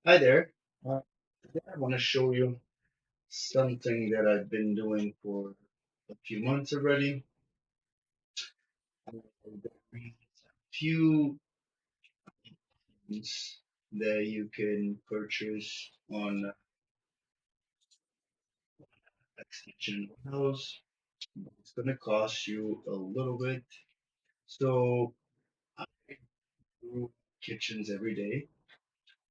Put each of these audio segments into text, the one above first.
Hi there. Today I want to show you something that I've been doing for a few months already. There's a few things that you can purchase on extension house. It's going to cost you a little bit. So I do kitchens every day,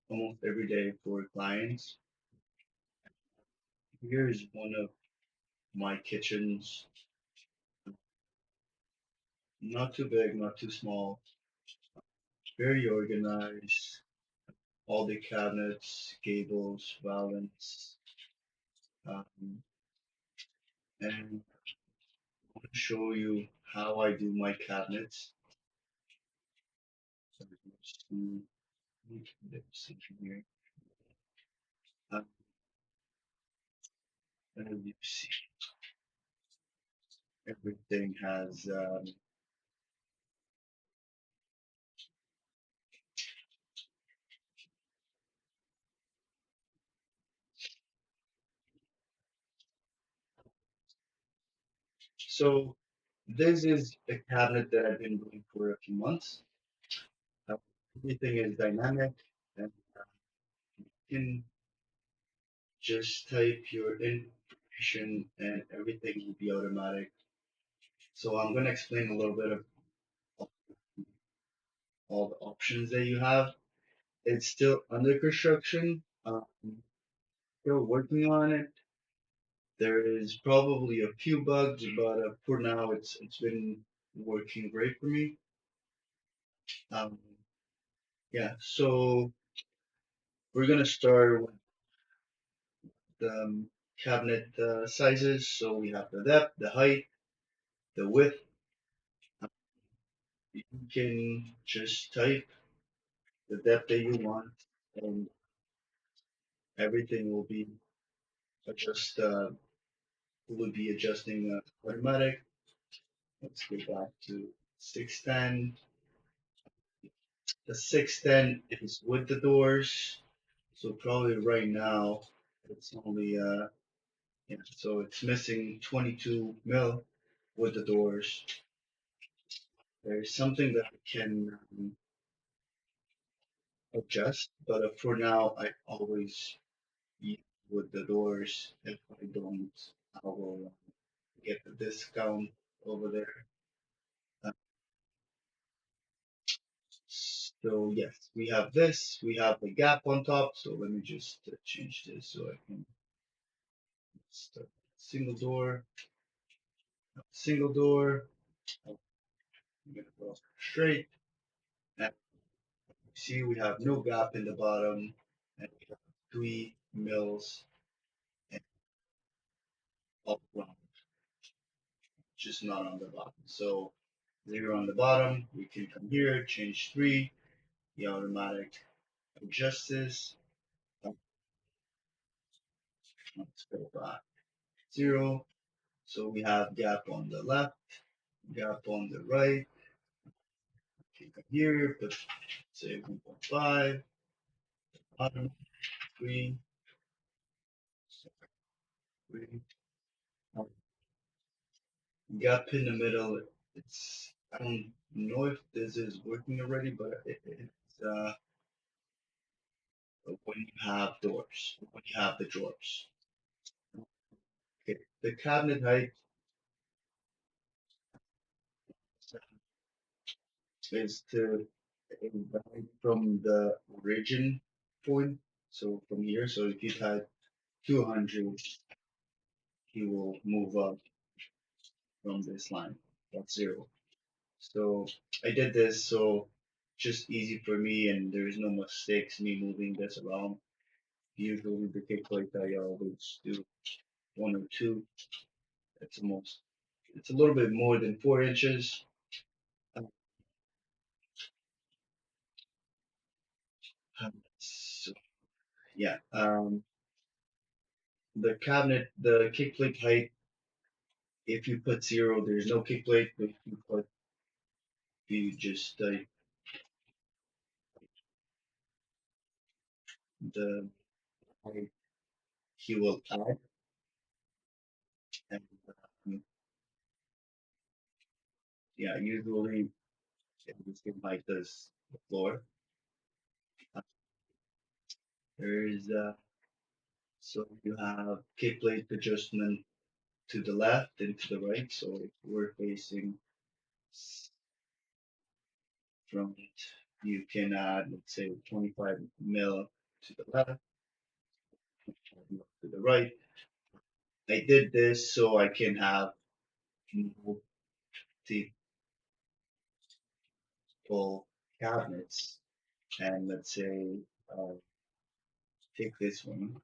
almost every day for clients. Here's one of my kitchens, not too big, not too small, very organized. All the cabinets, gables, valance, um, and I want to show you how I do my cabinets. So let's see here. Um, as you see, everything has. So this is a cabinet that I've been doing for a few months. Uh, Everything is dynamic, and you can just type your information, and everything will be automatic. So I'm going to explain a little bit of all the options that you have. It's still under construction. Still working on it. There is probably a few bugs, but for now, it's been working great for me. Um, yeah, so we're gonna start with the cabinet sizes. So we have the depth, the height, the width. You can just type the depth that you want, and everything adjust. Will be adjusting automatic. Let's go back to 610. The 610 is with the doors, so probably right now it's only yeah, so it's missing 22 mil with the doors. There's something that I can adjust, but for now I always use with the doors. If I don't, I will get the discount over there. Uh, so yes, we have this. We have the gap on top. So let me just change this so I can start single door. Single door. I'm gonna go straight. And see, we have no gap in the bottom, and we have 3 mils and up front, just not on the bottom. So 0 on the bottom. We can come here, change 3. The automatic adjust this. Let's go back 0. So we have gap on the left, gap on the right. Okay, come here, put say 1.5, bottom 3, 3. Gap in the middle. I don't know if this is working already, but it's when you have doors, when you have the drawers. Okay. The cabinet height is to the height from the origin point. So from here, so if you type 200, he will move up from this line. That's 0. So I did this so just easy for me, and there's no mistakes me moving this around. Usually the cake like I always do 1 or 2. It's almost it's a little bit more than 4 inches. Um, so yeah, the cabinet, the kick plate height. If you put 0, there's no kick plate. But if you just the height he will add, and um, yeah, usually the same height as the floor. Uh, There's so you have kick plate adjustment to the left and to the right. So if we're facing front, you can add, let's say, 25 mil to the left, 25 mil to the right. I did this so I can have multiple cabinets. And let's say, uh, take this one.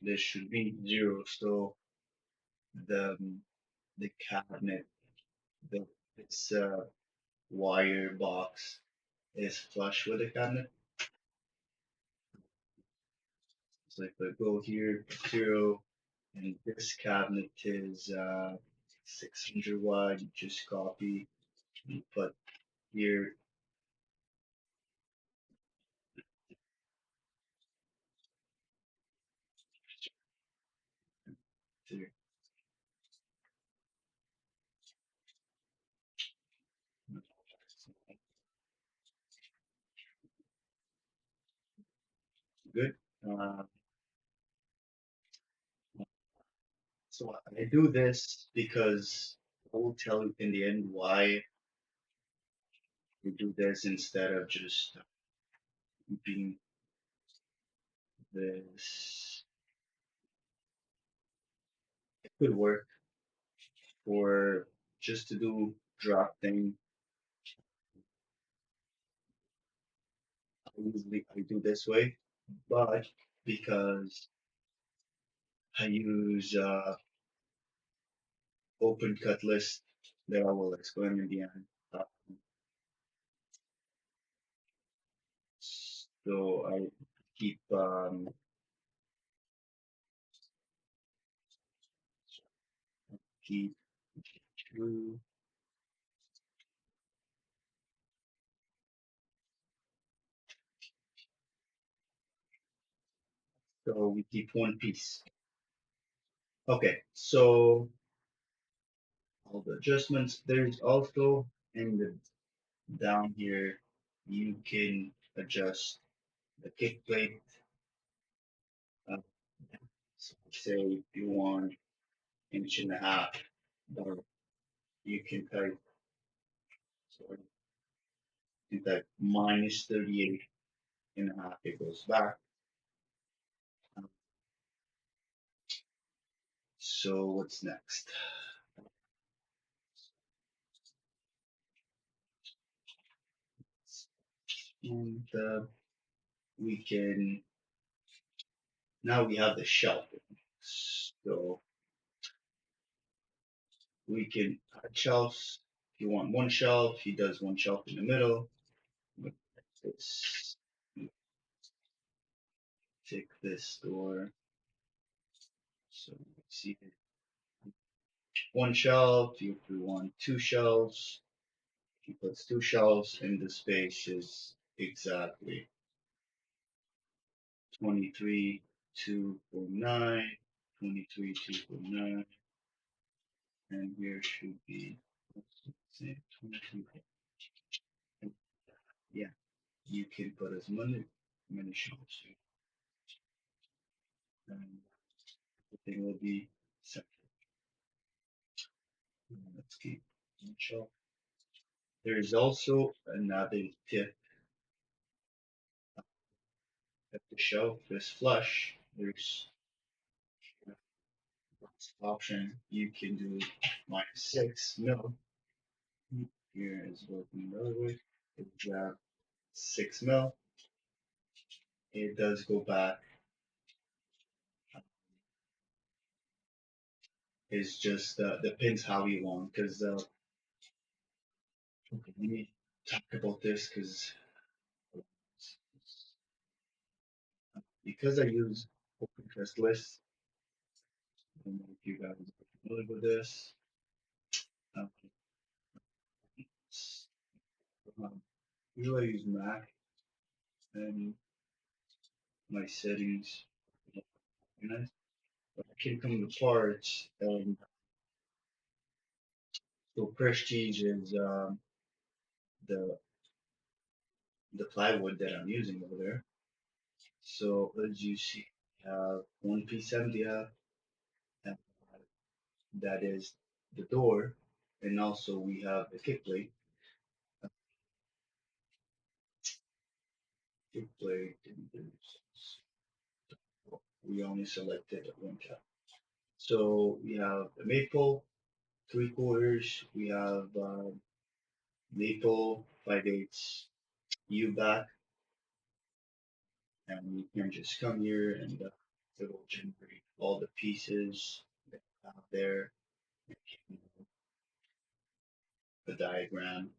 This should be zero. So the the cabinet, the this wire box is flush with the cabinet. So if I go here, zero, and this cabinet is 600 wide, you just copy, you put here, there. Good. Uh, so I do this because I will tell you in the end why we do this instead of just keeping this. It could work for just to do drafting. I do this way, but because I use open cut list that I will explain in the end. Uh, so I keep keep two. So we keep one piece. Okay, so all the adjustments. There's also in the down here you can adjust the kick plate. Uh, so say if you want inch and a half, or you can type sorry, you can type minus 38 and a half. It goes back. Um, So what's next? And we can now we have the shelf. So we can add shelves. If you want one shelf, he does one shelf in the middle. Like this. Take this door. So let's see one shelf. If we want two shelves, he puts two shelves, and the space is exactly 23 249, 23 249, and here should be say 23. Yeah, you can put as many shelves here, and everything will be set. Let's keep one shelf. There is also another tip. If the shelf is flush, there's option you can do -6 mil. Here is working the other way. If you have 6 mil, it does go back. It's just depends how you want. Because okay, let me talk about this because I use open test lists. I don't know if you guys are familiar with this. Um, s- usually I use Mac, and my settings. You know, but I can come to parts, and so Prestige is the the plywood that I'm using over there. So as you see, we have one piece MDF, and that is the door, and also we have the kick plate. Kick plate, and we only selected one cap. So we have the maple, 3/4. We have maple 5/8 U back, and you can just come here and it will generate all the pieces that you have there, the diagram.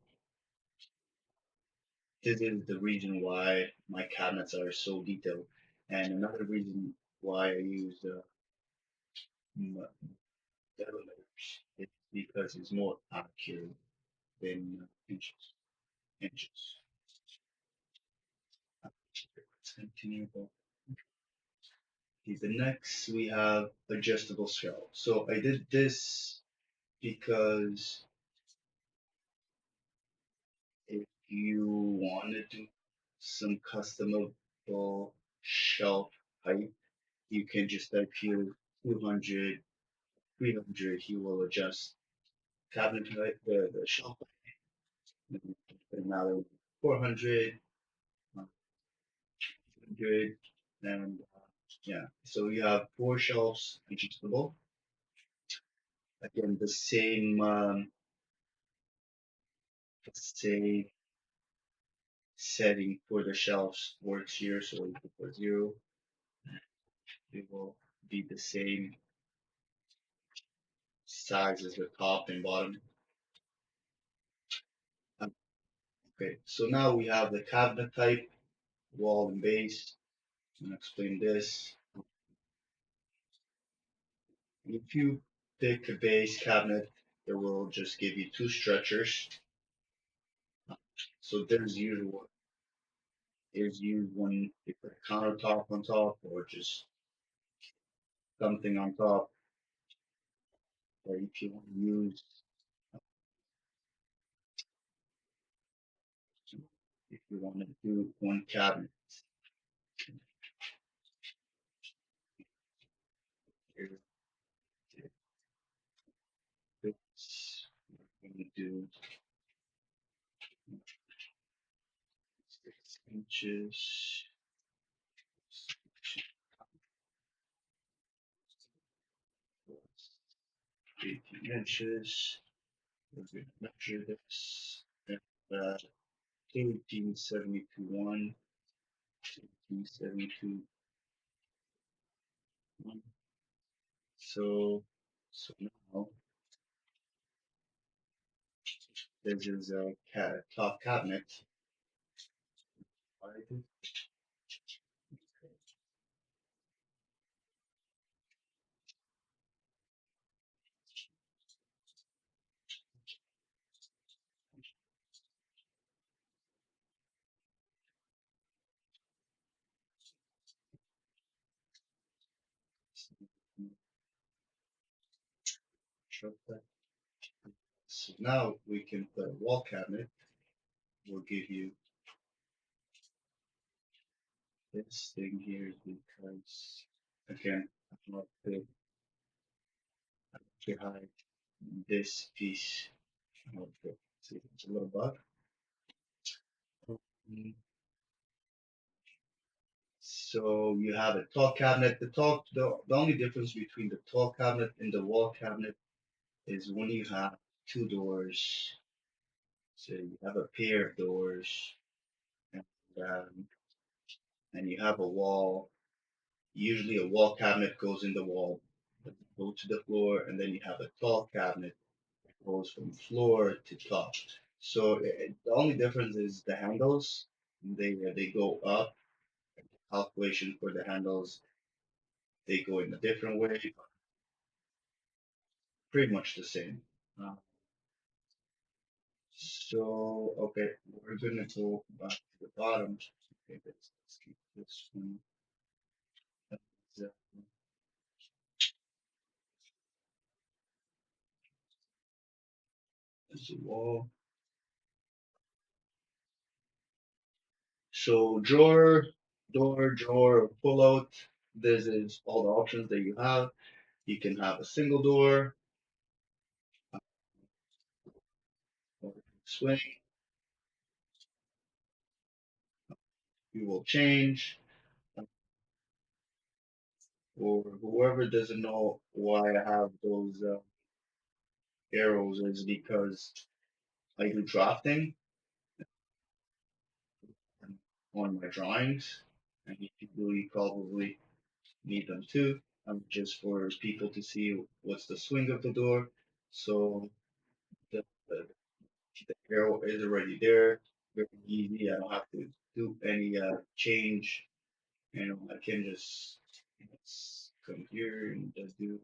This is the reason why my cabinets are so detailed, and another reason why I use m- millimeters is because it's more accurate than inches. Inches. Let's continue. Okay, the next we have adjustable scale. So I did this because if you want to do some customable shelf height, you can just type here 200, 300. He will adjust cabinet height, the shelf height, and now 400, 100, and yeah. So you have four shelves adjustable. Again, the same setting for the shelves works here. So we put 0, it will be the same size as the top and bottom. Um, Okay, so now we have the cabinet type, wall and base. I'm gonna explain this. If you pick a base cabinet, it will just give you two stretchers. So there's usually one you put a countertop on top or just something on top. Or if you want to use if you want to do one cabinet here, this we're going to do 6 inches, 18 inches. We're going to measure this at 1872 1, 1872 1. So now this is a top cabinet. So now we can put a wall cabinet. We'll give you this thing here because again, I want to hide this piece. Okay, see, it's a little bug. Mm, So you have a tall cabinet. The only difference between the tall cabinet and the wall cabinet is when you have two doors. So you have a pair of doors, and, um, and you have a wall. Usually, a wall cabinet goes in the wall, go to the floor, and then you have a tall cabinet that goes from floor to top. So the only difference is the handles. They go up. Calculation for the handles, they go in a different way. Pretty much the same. Uh, so okay, we're gonna go back to the bottom. Okay, let's keep this one. the, there's a wall. So drawer, door, drawer, pull out. This is all the options that you have. You can have a single door, or swing. You will change, or whoever doesn't know why I have those arrows is because I do drafting on my drawings, and you really probably need them too, just for people to see what's the swing of the door. So the, the, the arrow is already there, very easy. I don't have to do any change. I can just come here and just do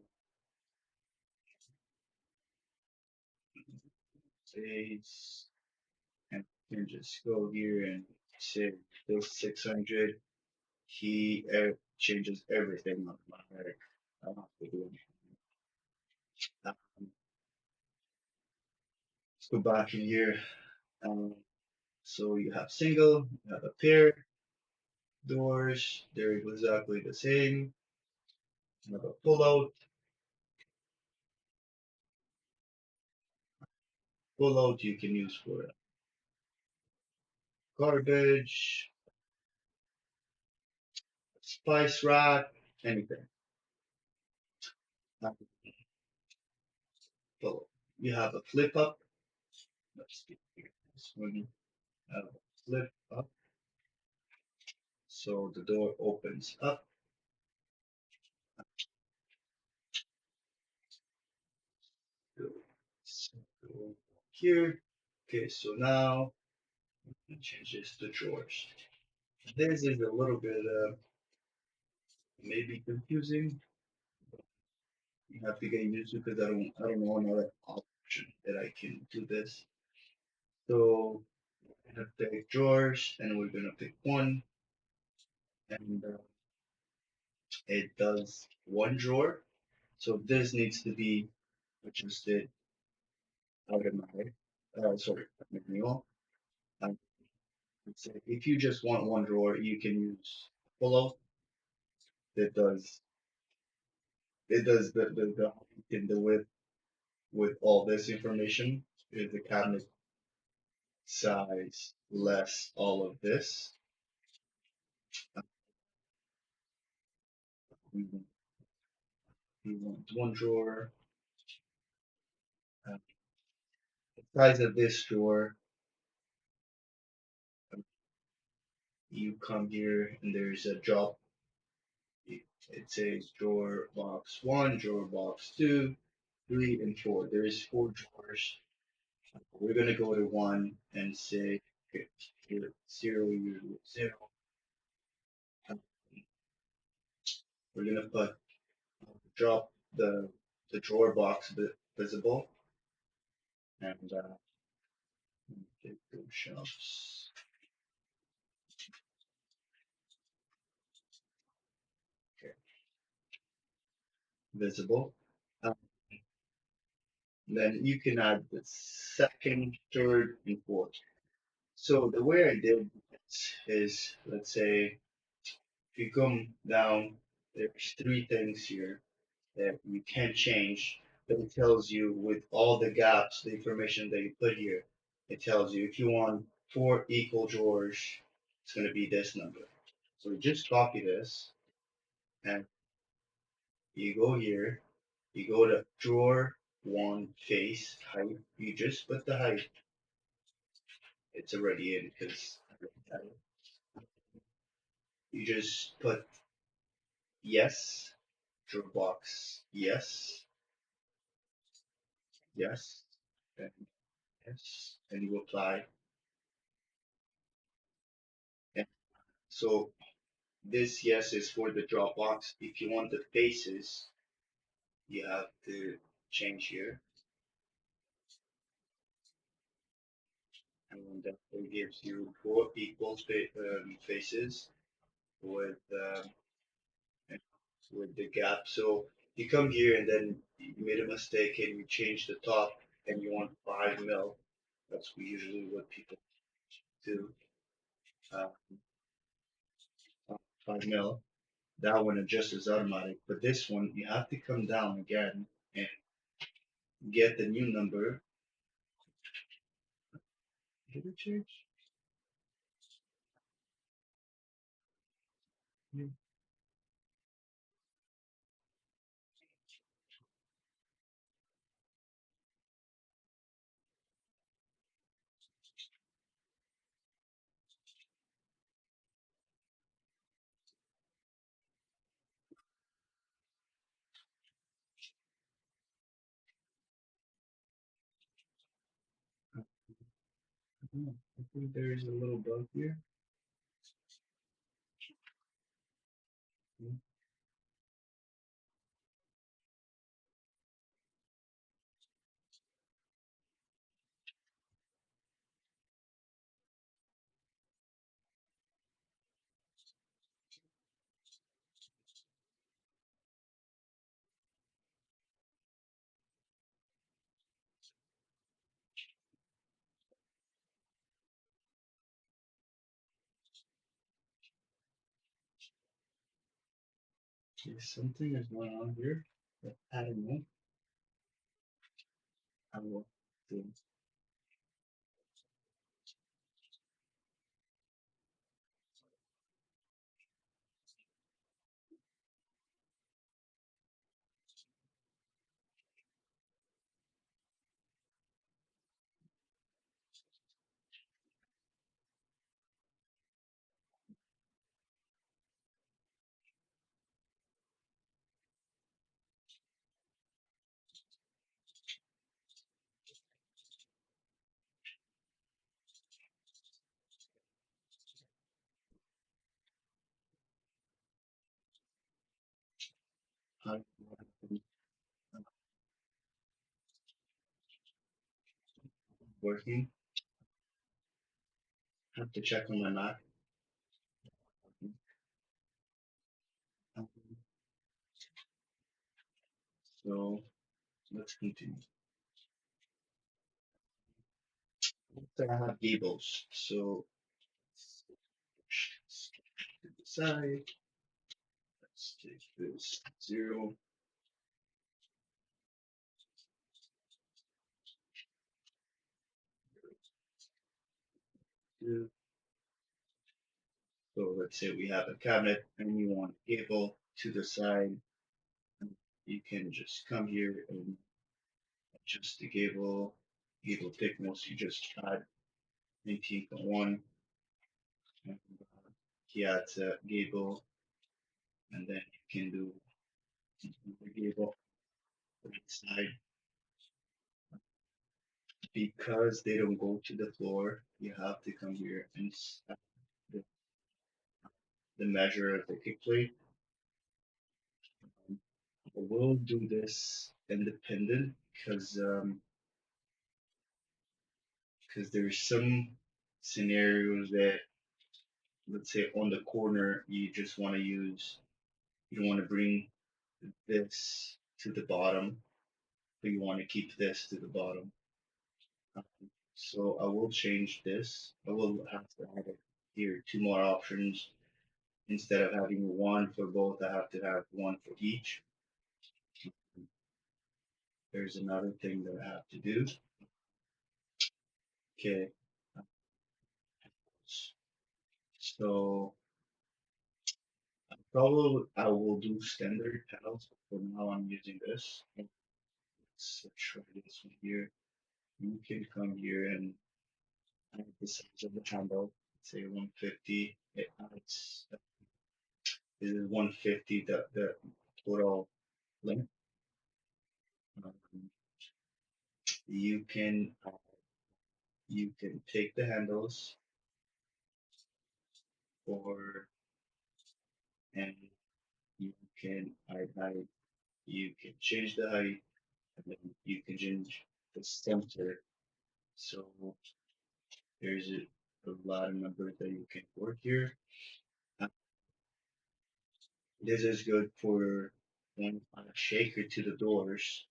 space, and I can just go here and say this 600. He changes everything on my head. I don't have to do anything. Um, let's go back in here. Um, so you have single, you have a pair, doors, they're exactly the same. You have a pull out. Pull out you can use for garbage, spice rack, anything. Um, so you have a flip up. Let's see here. This one have a flip up. So the door opens up. So go here. Okay, so now we change this to drawers. This is a little bit maybe confusing. You have to get used to because I don't know another option that I can do this. So we're gonna pick drawers and we're gonna pick one, and it does one drawer. So this needs to be adjusted automatic. Sorry, manual. Um, let's say if you just want one drawer, you can use pull out that does the height and the width with all this information is the cabinet size less all of this. We want, we want one drawer. Uh, the size of this drawer, you come here and there's a drop. It says drawer box one, drawer box two, three, and four. There is four drawers. We're gonna go to one and say okay, here, zero, zero. Um, We're gonna put drop the drawer box visible and take those shelves okay, visible. Um, then you can add the second, third, and fourth. So the way I did this is, let's say, if you come down, there's three things here that you can change, but it tells you with all the gaps, the information that you put here, it tells you if you want four equal drawers, it's going to be this number. So just copy this and you go here, you go to drawer one face height, you just put the height, it's already in because you just put yes, drawer box, yes, yes, and yes, and you apply. And so this yes is for the Dropbox. If you want the faces, you have to change here, and that gives you four equal faces with with the gap. So you come here and then you made a mistake and you change the top and you want 5 mil. That's usually what people do. Uh, 5 mil. That one adjusts as automatic, but this one you have to come down again and get the new number. Did it change? Yeah. I think there is a little bug here. Okay, something is going on here. But I don't know. I will do. I working. Have to check on my Mac. Um, So let's continue. So I have gables. So to the side. Let's take this 0. Two. So let's say we have a cabinet and you want gable to the side. You can just come here and adjust the gable thickness. You just add 19.1 and he adds a gable and then you can do the gable right side. Because they don't go to the floor, you have to come here and set the measure of the kick plate. We'll do this independent because there's some scenarios that, let's say, on the corner you just want to use, you don't want to bring this to the bottom, but you want to keep this to the bottom. Um, so I will change this. I will have to add it here two more options. Instead of having one for both, I have to have one for each. There's another thing that I have to do. Okay, so probably I will do standard pedals. For now, I'm using this. Let's try this one here. You can come here and add the size of the handle. Say 150. It adds. This is 150. The total length. Um, you can you can take the handles or and you can height. You can change the height and then you can change the center. So there's a lot of numbers that you can work here. Uh, This is good for when on a shaker to the doors.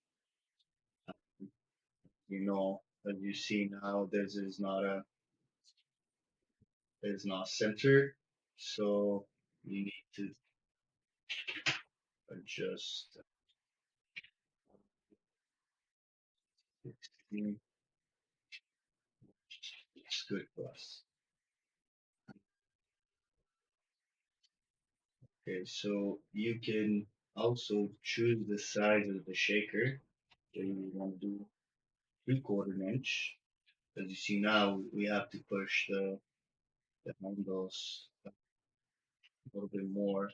You know, as you see now, this is not centered, so you need to adjust 16. It's good for us. Okay, so you can also choose the size of the shaker. So you want to do 3/4 inch. As you see now, we have to push the handles a little bit more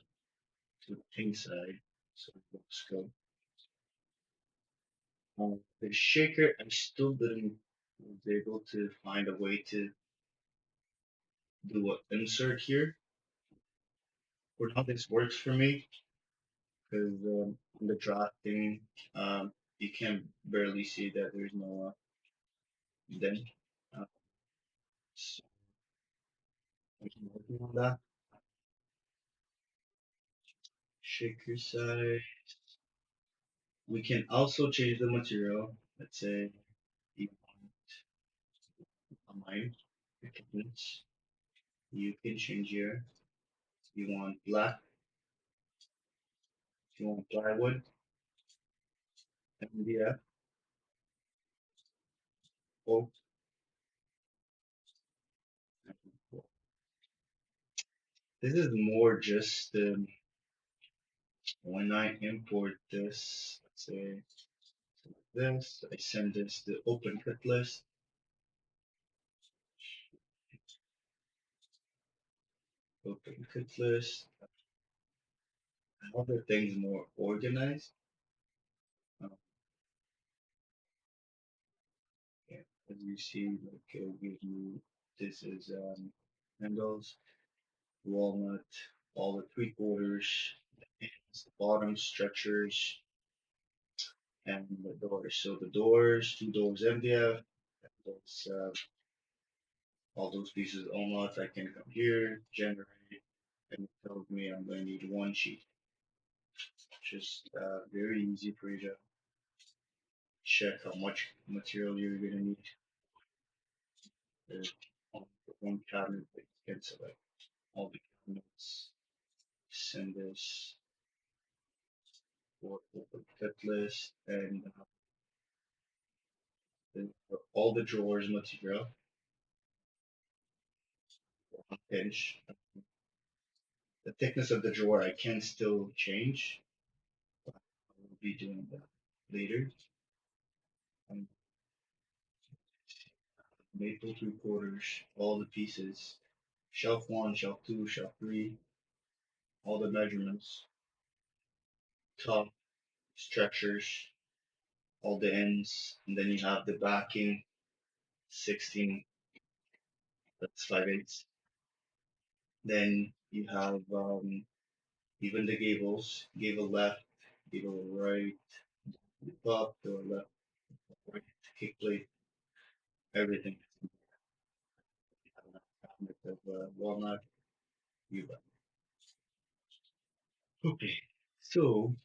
to the pink side, so it looks good. The shaker, I still didn't was able to find a way to do an insert here. For now, this works for me because in the drafting, you can barely see that there's no dent. Uh, so I'm working on that. Shaker side. We can also change the material. Let's say you want a mine, you can change here. You want black, you want plywood, MDF, oak, and wood. This is more just when I import this, let's say this, I send this to open cut list, open cut list, other things more organized. Um, yeah, as you see, like it'll give you this is handles, walnut, all the 3/4, the bottom stretchers, and the doors. So the doors, two doors MDF, those, all those pieces almost I can come here, generate, and it tells me I'm going to need one sheet. Just very easy for you to check how much material you're going to need. There's one cabinet that you can select all the cabinets, send this for open cut list, and then for all the drawers material, 1 inch. The thickness of the drawer I can still change. I will be doing that later. And maple 3/4, all the pieces, shelf one, shelf two, shelf three, all the measurements, top, stretchers, all the ends, and then you have the backing, 16, that's 5/8. Then you have even the gables, gable left, gable right, the top, the left, right, kick plate, everything. Cabinet of walnut, you got. Okay, so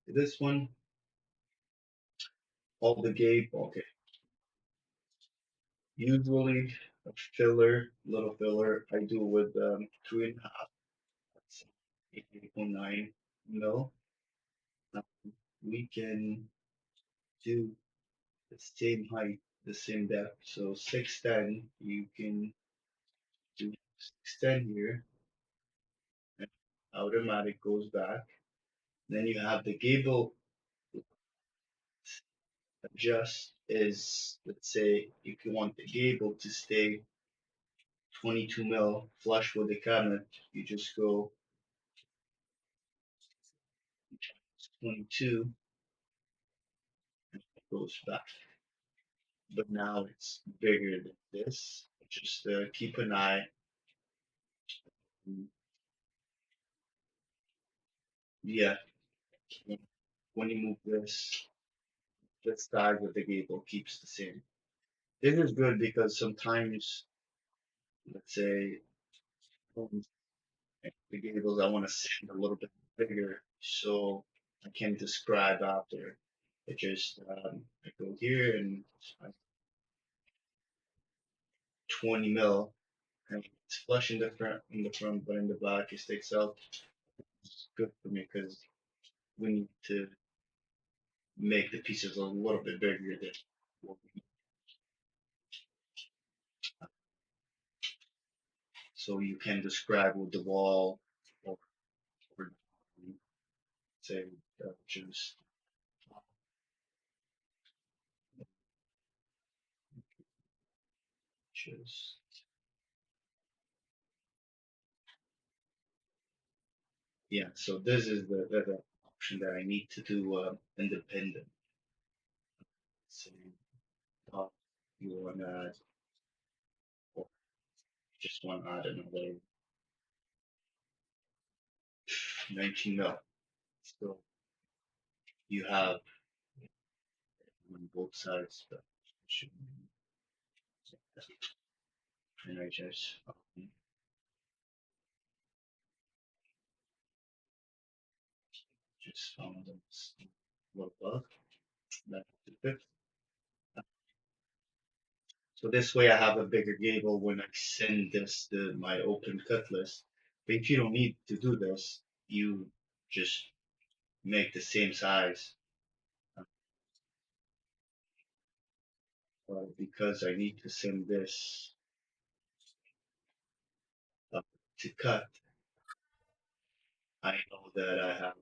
this one, all the gate, okay. Usually a filler, little filler, I do with 3.5, that's 8.9 mil. Um, we can do the same height, the same depth. So 610, you can do 610 here, and automatic goes back. Then you have the gable adjust is, let's say, if you want the gable to stay 22 mil flush with the cabinet, you just go 22 and it goes back. But now it's bigger than this. Just keep an eye. Yeah, when you move this, the size of the gable keeps the same. This is good because sometimes, let's say, The gables I want to send a little bit bigger so I can describe after. It just I go here and I 20 mil and it's flush in the front, but in the back it sticks out. It's good for me because we need to make the pieces a little bit bigger than what we need. So you can describe with the wall or say just just yeah. So this is the option that I need to do independent. So uh, you want to or just want to add another 19 mil. So you have on both sides, but should and I just found this little bug that to fix. So this way I have a bigger gable when I send this to my open cut list. But if you don't need to do this, you just make the same size because I need to send this to cut. I know that I have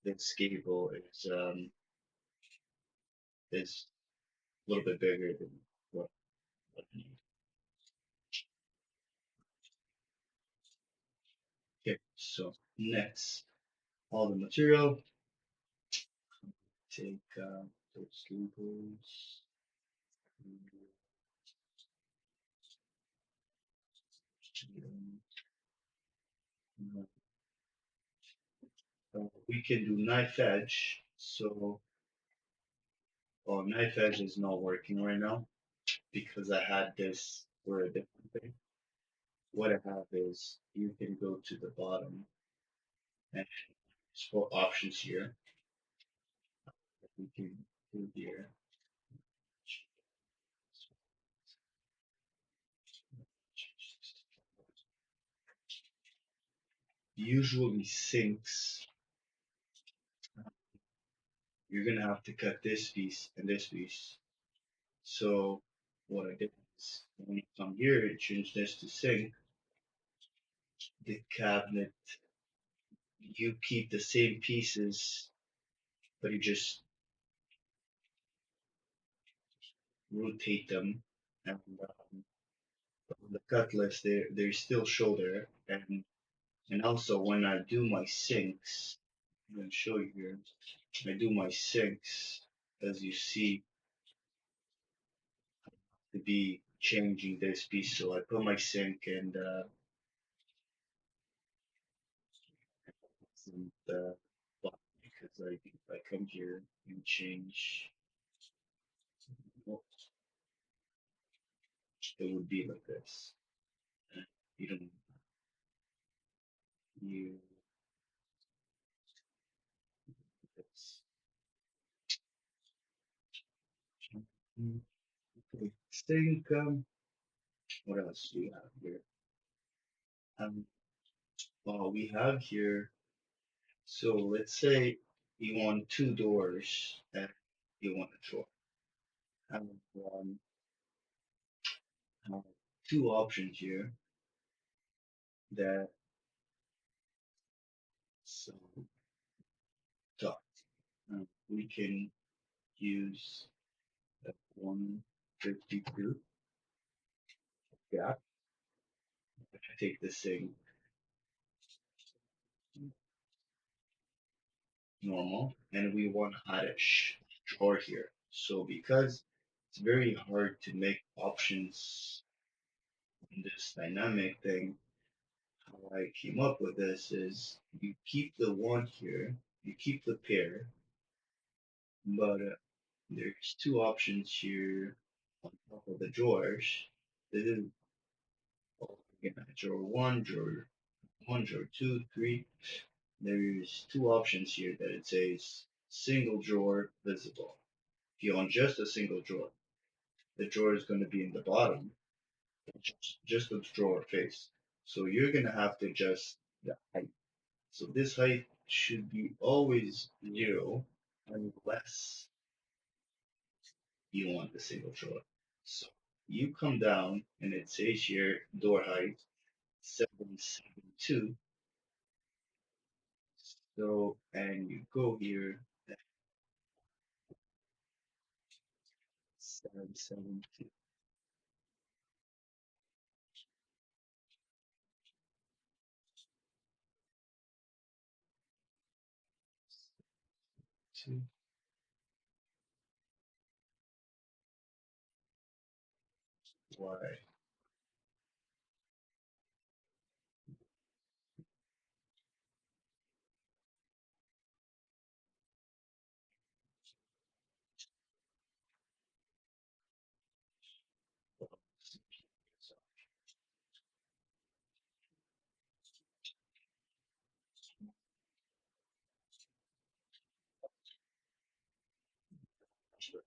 this gable is a little bit bigger than what I need. Okay, so next, all the material. Take those cables. We can do knife edge. So, oh, knife edge is not working right now because I had this for a different thing. What I have is you can go to the bottom and there's four options here that we can do here. Usually sinks, you're gonna have to cut this piece and this piece. So what I did is when you come here, I change this to sink. The cabinet, you keep the same pieces, but you just rotate them. And the cutlass, they still show there. And also when I do my sinks, I'm gonna show you here. I do my sinks, as you see, to be changing this piece. So I put my sink and because I come here and change, well, it would be like this. You don't you it's okay. Sink. What else do we have here? Um, we have here. So let's say you want two doors and you want a drawer. I have two options here that so top. We can use that 152 gap. Take the same normal, and we want to add a drawer here. So because it's very hard to make options in this dynamic thing, how I came up with this is you keep the one here, you keep the pair, but there's two options here on top of the drawers. This is again, drawer one, drawer. one drawer, two, three. There's two options here that it says single drawer visible. If you want just a single drawer, the drawer is going to be in the bottom, just the drawer face. So you're going to have to adjust the height. So this height should be always 0 unless you want the single drawer. So you come down and it says here door height 772. So and you go here at 772. Why?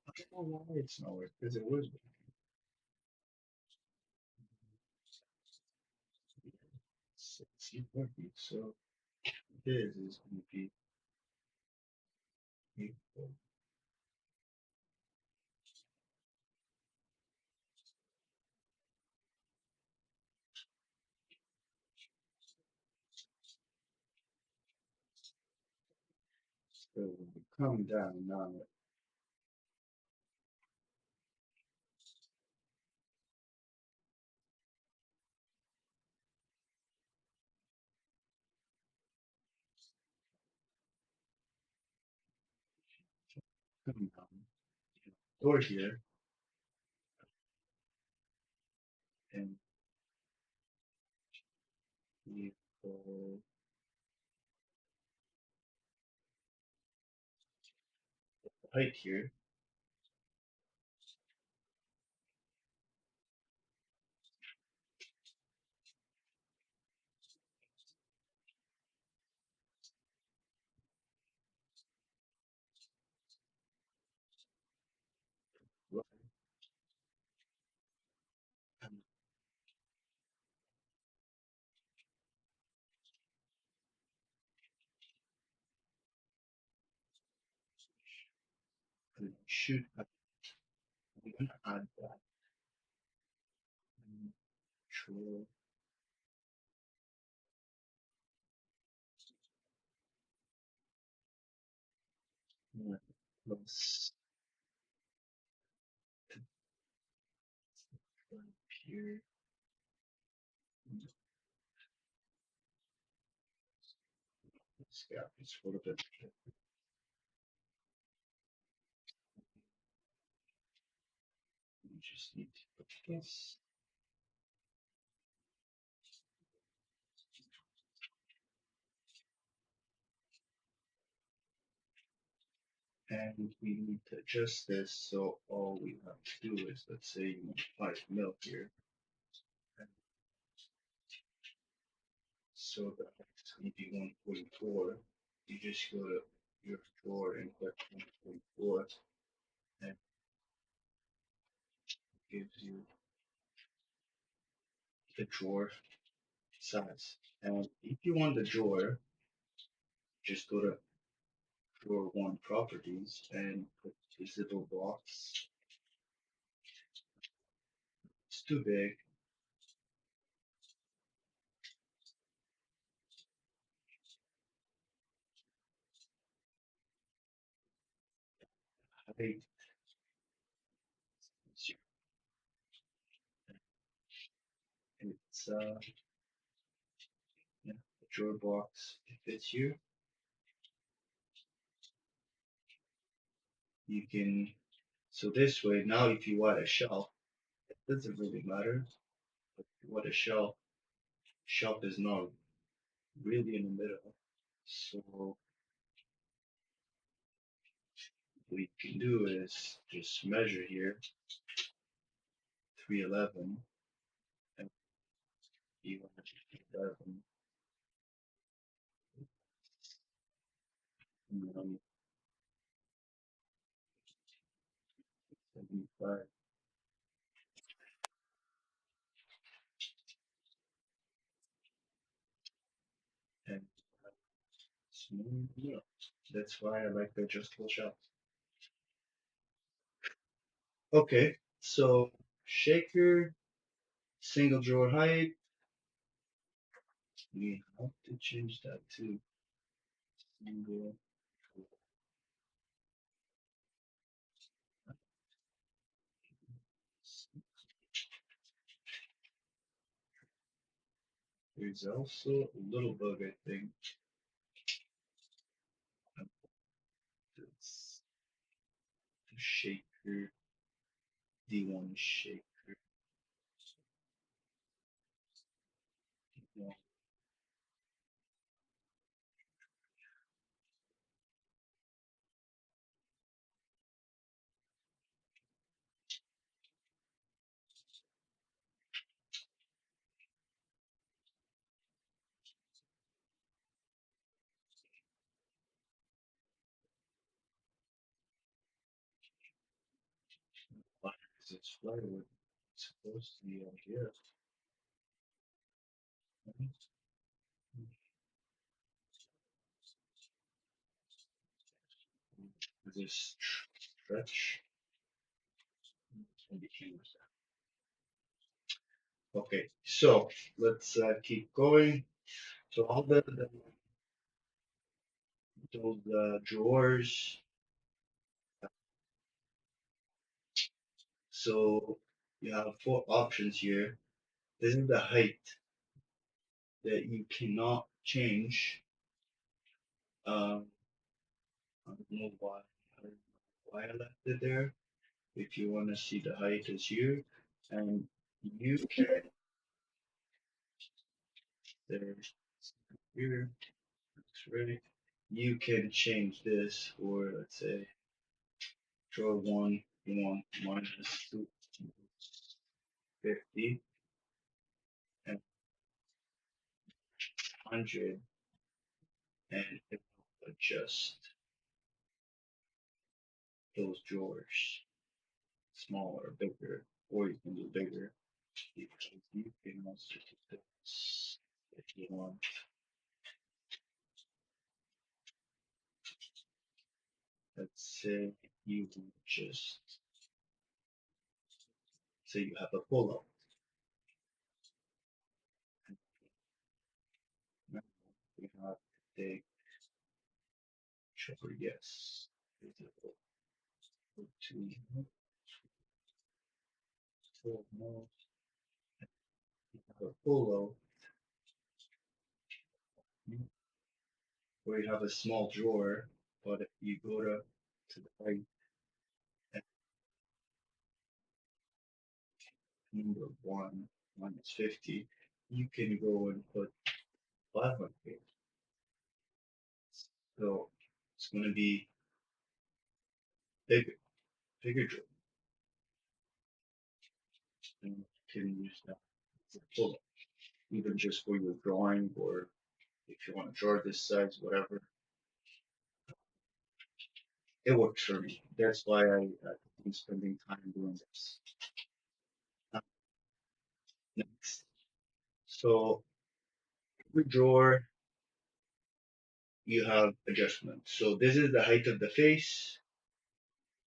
I don't know why it's not working because it was it's working. So this is going to be equal. So when we come down now, coming down, door here and equal height here. Right, and it should have, I'm going to add that control plus here. This gap is a little bit. We just need to put this. And we need to adjust this. So all we have to do is, let's say you want 5 mil here. And so that it's going to be 144. You just go to your drawer and click 144 and it gives you the drawer size. And if you want the drawer, just go to drawer one properties and put visible box. It's too big. Height it's yeah, the drawer box. If it's here, you can. So this way, now if you want a shelf, it doesn't really matter. But if you want a shelf, shelf is not really in the middle. So what we can do is just measure here 311 and you want 11. and smooth it out. That's why I like the adjustable shelf. Okay, so shaker, single drawer height. We have to change that to single. There's also a little bug, I think. That's the shaker, D1 shaker. D1. Why is this plywood? It's supposed to be on here. This stretch and became okay. So let's keep going. So all the those drawers. So you have four options here. This is the height that you cannot change. Um, I don't know why. I don't know why I left it there. If you want to see the height is here, and you can there's here. It's ready. You can change this for let's say draw one, you want minus 250 and 100, and it will adjust those drawers, smaller, bigger, or you can do bigger. You can also do this if you want. Let's say you just say you have a pull-up. Now we have to take sure yes. To pull more. You have a pull-up where you have a small drawer, but if you go to the right at number one minus 50, you can go and put 500. So it's going to be bigger, bigger drawer, and you can use that as a pull-up, even just for your drawing or if you want to draw this size, whatever. It works for me. That's why I'm spending time doing this. Uh, Next. So every drawer you have adjustments. So this is the height of the face.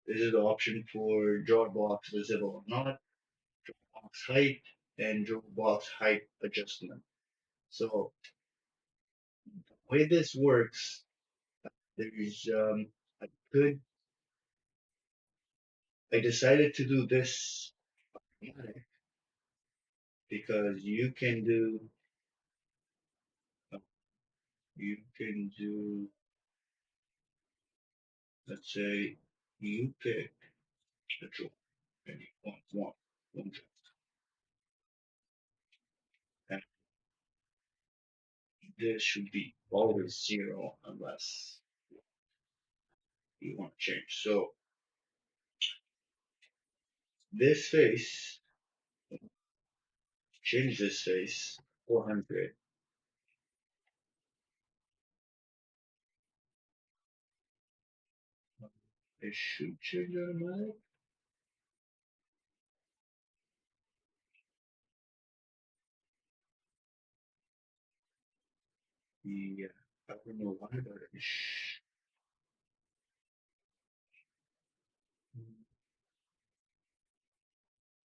This is the option for drawer box visible or not, drawer box height, and drawer box height adjustment. So the way this works, there's I could I decided to do this because uh, you can do let's say you pick a drawer and you want one drawer, and this should be always zero unless you want to change. So this face, change this face 400. It should change automatic. the I don't know why, but it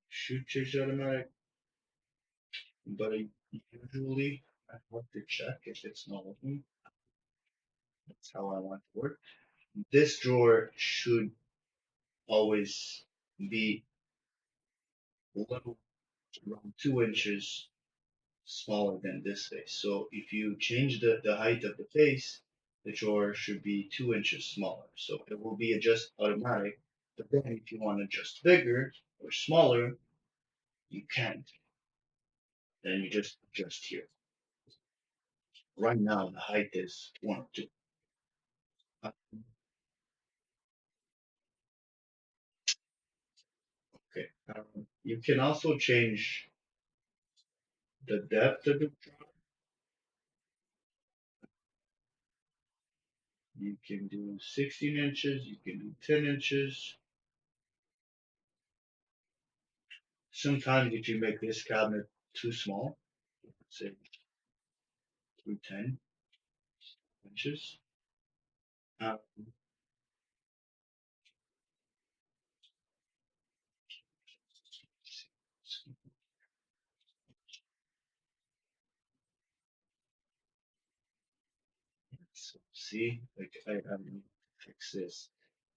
should change the automatic. But usually I have to check if it's not working. That's how I want to work. This drawer should always be a little around 2 inches smaller than this face. So if you change the height of the face, the drawer should be 2 inches smaller. So it will be adjust automatic. But then if you want to adjust bigger or smaller, you can't. Then you just adjust here. Right now the height is 1 or 2. Uh, Okay. You can also change the depth of the drawer. You can do 16 inches, you can do 10 inches. Sometimes if you make this cabinet too small, say through 10 inches, um, so see, like I need to fix this.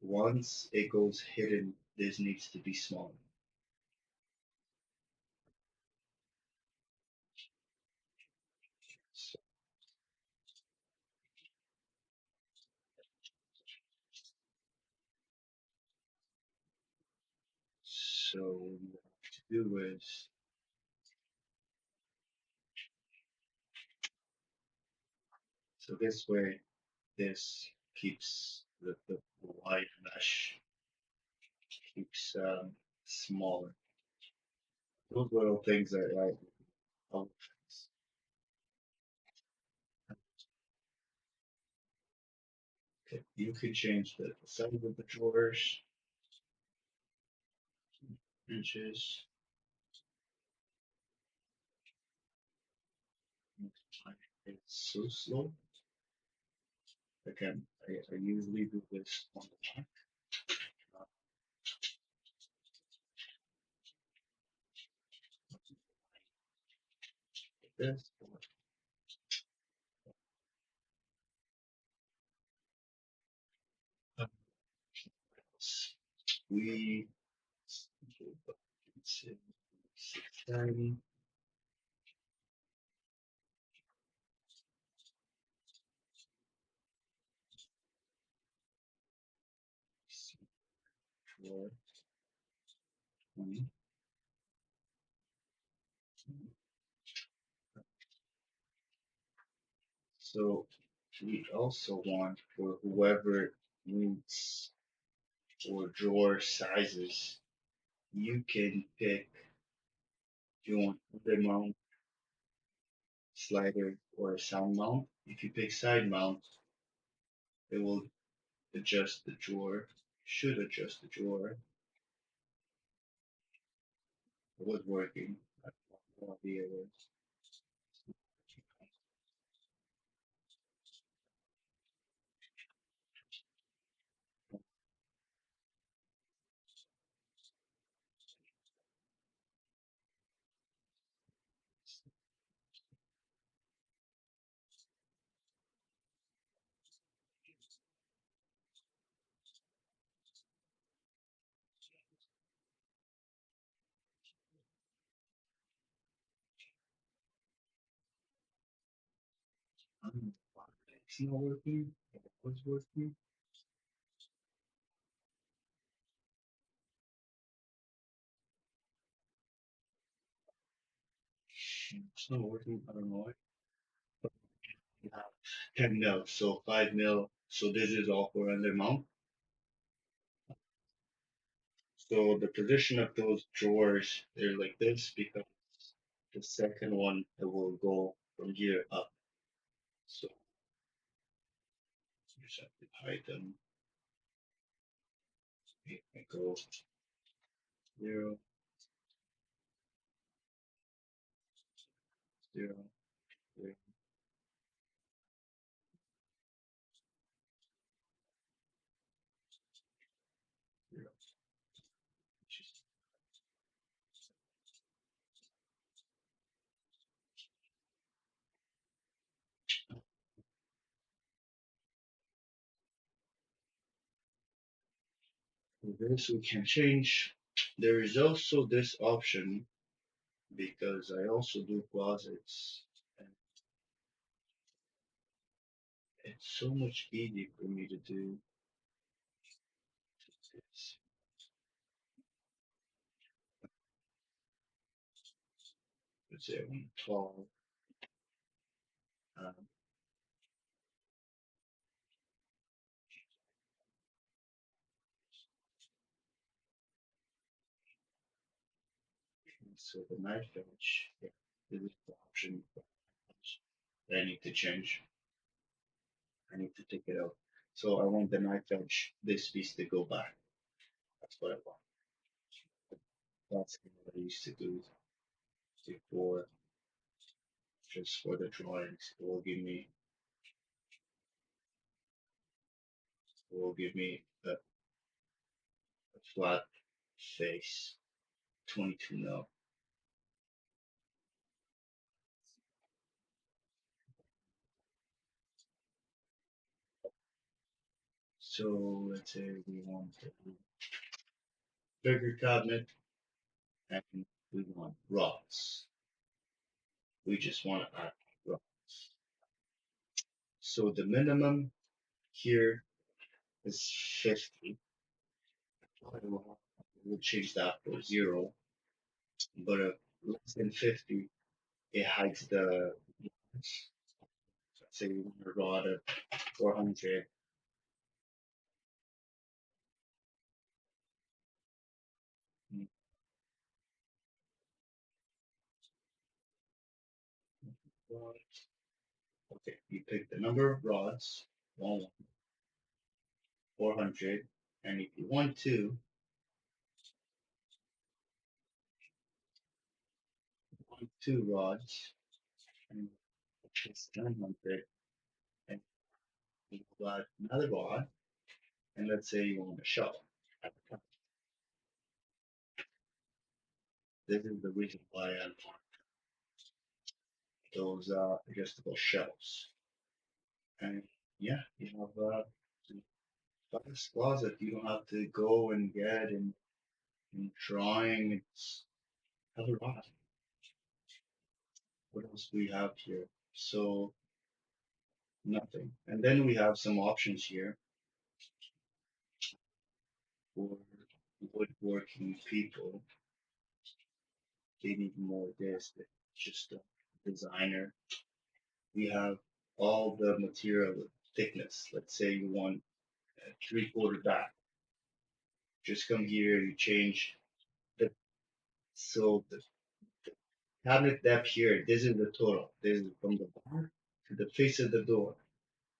Once it goes hidden, this needs to be smaller. So, so what you have to do is, so this way, this keeps the wide mesh keeps smaller. Those little things that I help fix. Okay, you could change the size of the drawers, inches. It's so slow. Again, I usually do this on the back, not like this. But we it's 630. Drawer 20. So we also want for whoever needs or drawer sizes, you can pick if you want under mount, slider, or sound mount. If you pick side mount, it will adjust the drawer, should adjust the drawer. It was working. I have no idea what. I don't know why it's not working. It was working. It's not working. I don't know why. But we have 10 mil, so 5 mil. So this is all for under mount. So the position of those drawers, they're like this because the second one it will go from here up. So you just have to hide them. It goes 0, 0, 0. For this we can change. There is also this option because I also do closets and it's so much easier for me to do this. Let's say I want tall. Um, so the knife edge, yeah, this is the option that I need to change. I need to take it out. So I want the knife edge, this piece to go back. That's what I want. That's what I used to do before, just for the drawings. It will give me a flat face, 22 mil. So let's say we want a bigger cabinet and we want rods. We just want to add rods. So the minimum here is 50. We'll change that for zero, but less than 50, it hides the, let's say we want a rod of 400. Rods. Okay, you pick the number of rods, 400, and if you want to, two rods, and it's 900, and you add another rod, and let's say you want a shelf at the top. This is the reason why I want those adjustable shelves. And yeah, you have this closet you don't have to go and get and drawing. It's have a lot. What else do we have here? So nothing. And then we have some options here for woodworking people. They need more this than just a designer. We have all the material thickness. Let's say you want a 3/4 back. Just come here, you change the so the cabinet depth here. This is the total. This is from the bar to the face of the door,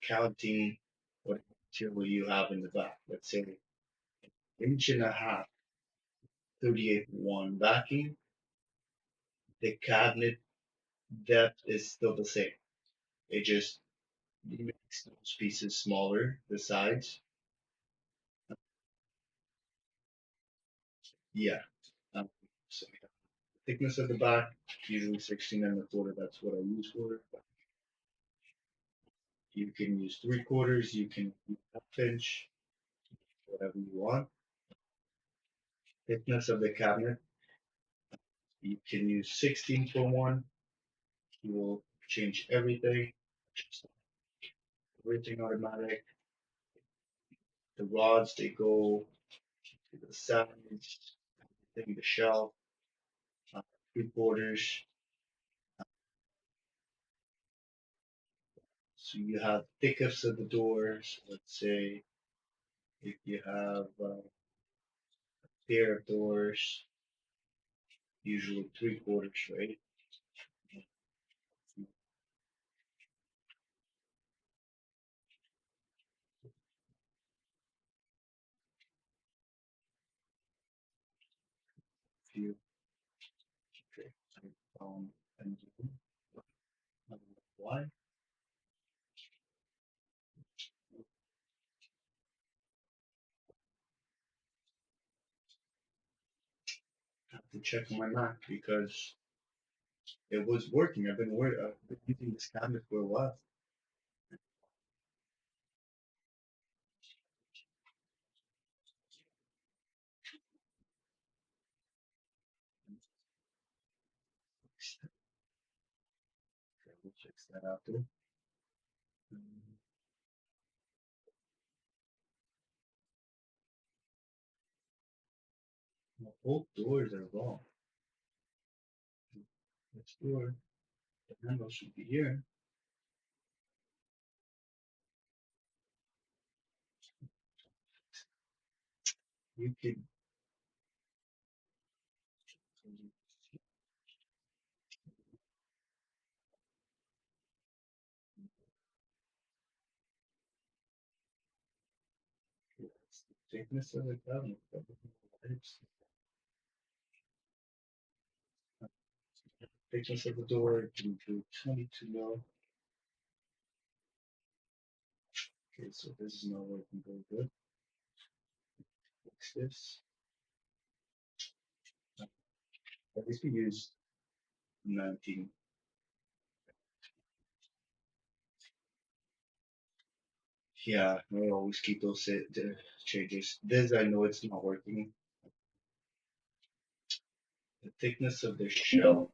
counting what material you have in the back. Let's say inch and a half, 38.1 backing. The cabinet depth is still the same. It just makes those pieces smaller, the sides. Yeah. Um, so yeah, thickness of the back, usually 16 1/4. That's what I use for it. But you can use 3/4. You can use half inch, whatever you want. Thickness of the cabinet, you can use 16 for 1. You will change everything. Just everything automatic. The rods they go to the sides, everything the shelf, uh, 3/4. So you have thickness of the doors. Let's say if you have a pair of doors, usually 3/4, right? If you okay, and I don't know why. I have to check on my Mac because it was working. I've been using this cabinet for a while. that after. Um, Both doors are wrong. This door, the handle should be here. You can thickness of the cabinet. Thickness of the door can do 22 mil. Okay, so this is not working very good. Fix this. At least we use 19. Yeah, I always keep those the changes. This I know it's not working. The thickness of the shell.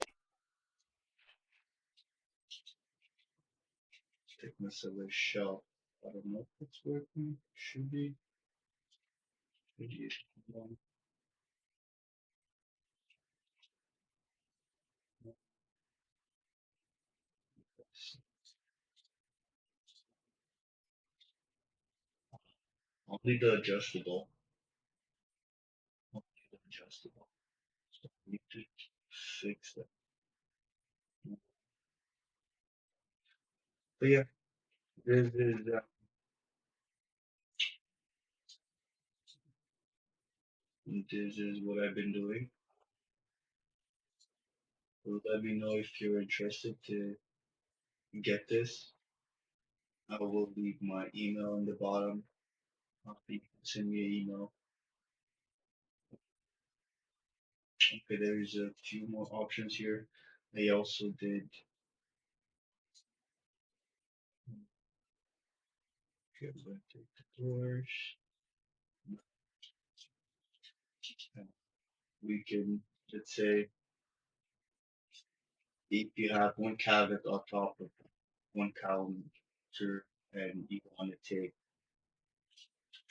Thickness of the shell. I don't know if it's working. Should be. Should be. Um, Only the adjustable. Only the adjustable. So I need to fix that. But yeah, this is what I've been doing. So let me know if you're interested to get this. I will leave my email in the bottom. You can send me an email. Okay, there's a few more options here. I also did. Okay, I'm going to take the doors. And we can, let's say, if you have one cabinet on top of one counter and you want to take,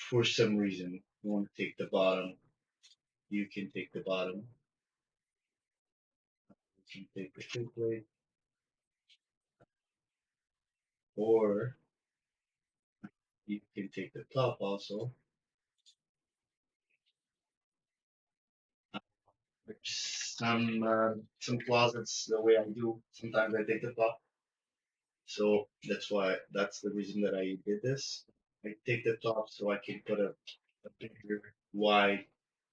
for some reason, you want to take the bottom, you can take the bottom. You can take the tip plate, or you can take the top also. Some closets the way I do. Sometimes I take the top, so that's the reason that I did this. I take the top so I can put a bigger wide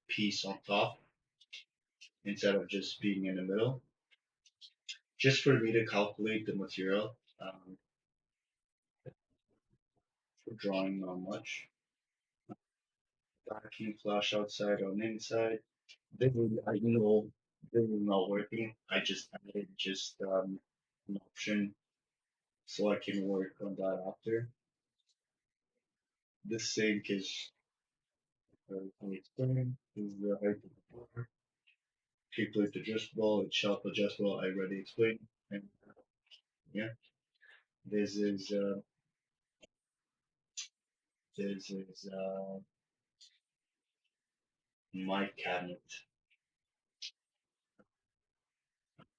piece on top instead of just being in the middle. Just for me to calculate the material, for drawing not much. Vacuum flash outside on inside. I know this is not working. I just added an option so I can work on that after. This sink is explained. This is the height of the floor. Keep plate adjustable. It's shelf adjustable. I already explained. And yeah, this is uh, this is my cabinet.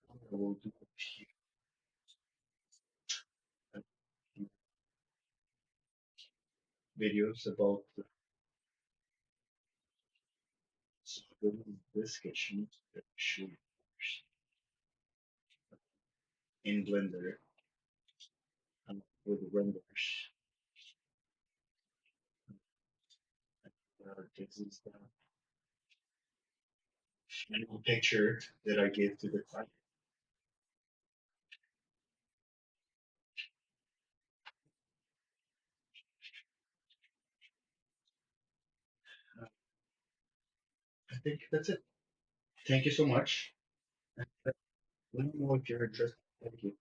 I will do a few videos about this kitchen that should in Blender with renders. This is the final picture that I gave to the client. Uh, I think that's it. Thank you so much. Let me know if you're interested. Thank you.